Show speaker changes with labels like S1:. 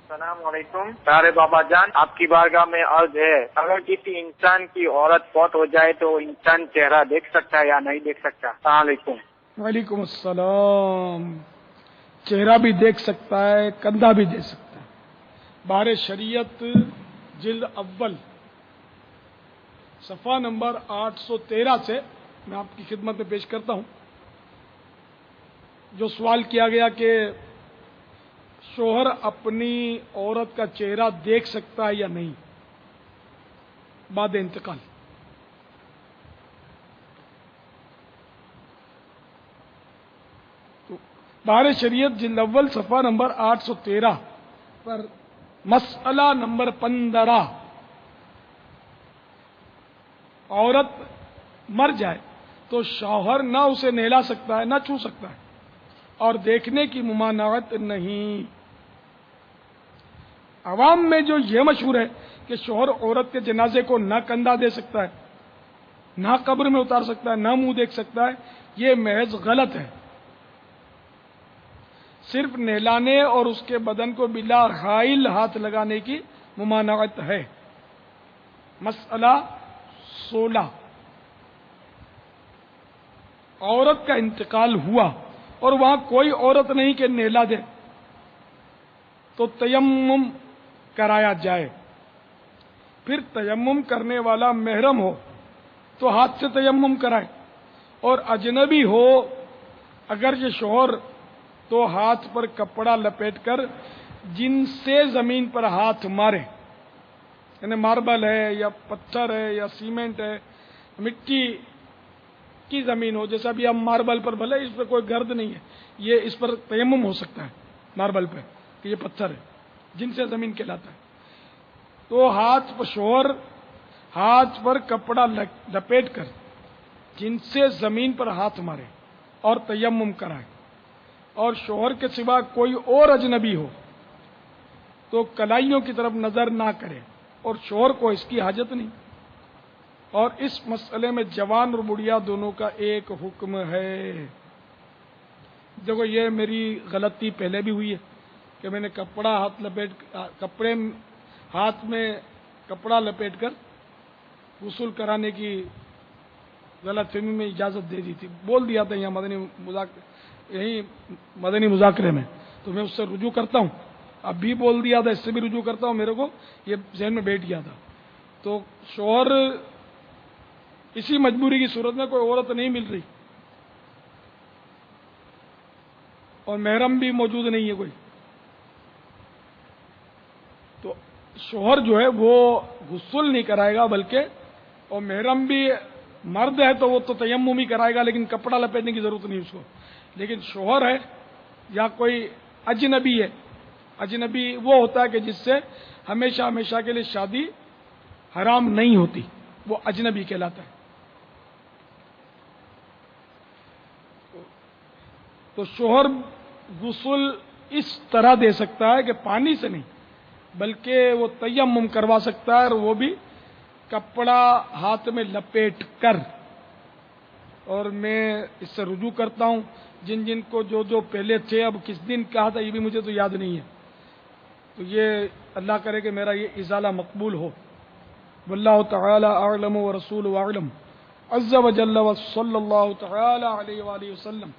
S1: السلام علیکم پیارے بابا جان، آپ کی بارگاہ میں عرض ہے، اگر کسی انسان کی عورت فوت ہو جائے تو انسان چہرہ دیکھ سکتا ہے یا نہیں دیکھ سکتا؟ السلام علیکم۔
S2: وعلیکم السلام۔ چہرہ بھی دیکھ سکتا ہے، کندھا بھی دیکھ سکتا ہے۔ بار شریعت جلد اول صفحہ نمبر 813 سے میں آپ کی خدمت میں پیش کرتا ہوں۔ جو سوال کیا گیا کہ شوہر اپنی عورت کا چہرہ دیکھ سکتا ہے یا نہیں بعد انتقال۔ بار شریعت جلد اول صفحہ نمبر 813 پر مسئلہ نمبر 15، عورت مر جائے تو شوہر نہ اسے نہلا سکتا ہے نہ چھو سکتا ہے، اور دیکھنے کی ممانعت نہیں۔ عوام میں جو یہ مشہور ہے کہ شوہر عورت کے جنازے کو نہ کندھا دے سکتا ہے، نہ قبر میں اتار سکتا ہے، نہ منہ دیکھ سکتا ہے، یہ محض غلط ہے۔ صرف نہلانے اور اس کے بدن کو بلا حائل ہاتھ لگانے کی ممانعت ہے۔ مسئلہ 16، عورت کا انتقال ہوا اور وہاں کوئی عورت نہیں کہ نہلا دے تو تیمم کرایا جائے۔ پھر تیمم کرنے والا محرم ہو تو ہاتھ سے تیمم کرائے، اور اجنبی ہو اگر یہ شوہر تو ہاتھ پر کپڑا لپیٹ کر جن سے زمین پر ہاتھ مارے، یعنی ماربل ہے یا پتھر ہے یا سیمنٹ ہے، مٹی کی زمین ہو، جیسا بھی ہم ماربل پر، بھلے اس پہ کوئی گرد نہیں ہے، یہ اس پر تیمم ہو سکتا ہے ماربل پہ کہ یہ پتھر ہے، جن سے زمین کہلاتا ہے، تو ہاتھ پر شوہر ہاتھ پر کپڑا لپیٹ کر جن سے زمین پر ہاتھ مارے اور تیمم کرائے، اور شوہر کے سوا کوئی اور اجنبی ہو تو کلائیوں کی طرف نظر نہ کرے، اور شوہر کو اس کی حاجت نہیں۔ اور اس مسئلے میں جوان اور بڑھیا دونوں کا ایک حکم ہے۔ دیکھو، یہ میری غلطی پہلے بھی ہوئی ہے کہ میں نے ہاتھ میں کپڑا لپیٹ کر غسل کرانے کی غلط فہمی میں اجازت دے دی تھی، بول دیا تھا یہی مدنی مذاکرے میں، تو میں اس سے رجوع کرتا ہوں، اب بھی بول دیا تھا، اس سے بھی رجوع کرتا ہوں، میرے کو یہ ذہن میں بیٹھ گیا تھا۔ تو شوہر اسی مجبوری کی صورت میں کوئی عورت نہیں مل رہی اور محرم بھی موجود نہیں ہے کوئی، تو شوہر جو ہے وہ غسل نہیں کرائے گا، بلکہ اور محرم بھی مرد ہے تو وہ تو تیمم ہی کرائے گا، لیکن کپڑا لپیٹنے کی ضرورت نہیں اس کو۔ لیکن شوہر ہے یا کوئی اجنبی ہے، اجنبی وہ ہوتا ہے کہ جس سے ہمیشہ ہمیشہ کے لیے شادی حرام نہیں ہوتی، وہ اجنبی کہلاتا ہے۔ تو شوہر غسل اس طرح دے سکتا ہے کہ پانی سے نہیں، بلکہ وہ تیمم کروا سکتا ہے، اور وہ بھی کپڑا ہاتھ میں لپیٹ کر۔ اور میں اس سے رجوع کرتا ہوں، جن کو جو پہلے تھے، اب کس دن کہا تھا یہ بھی مجھے تو یاد نہیں ہے، تو یہ اللہ کرے کہ میرا یہ ازالہ مقبول ہو۔ واللہ تعالی اعلم ورسولہ اعلم، عز وجل وصلی اللہ تعالی علیہ وآلہ وسلم۔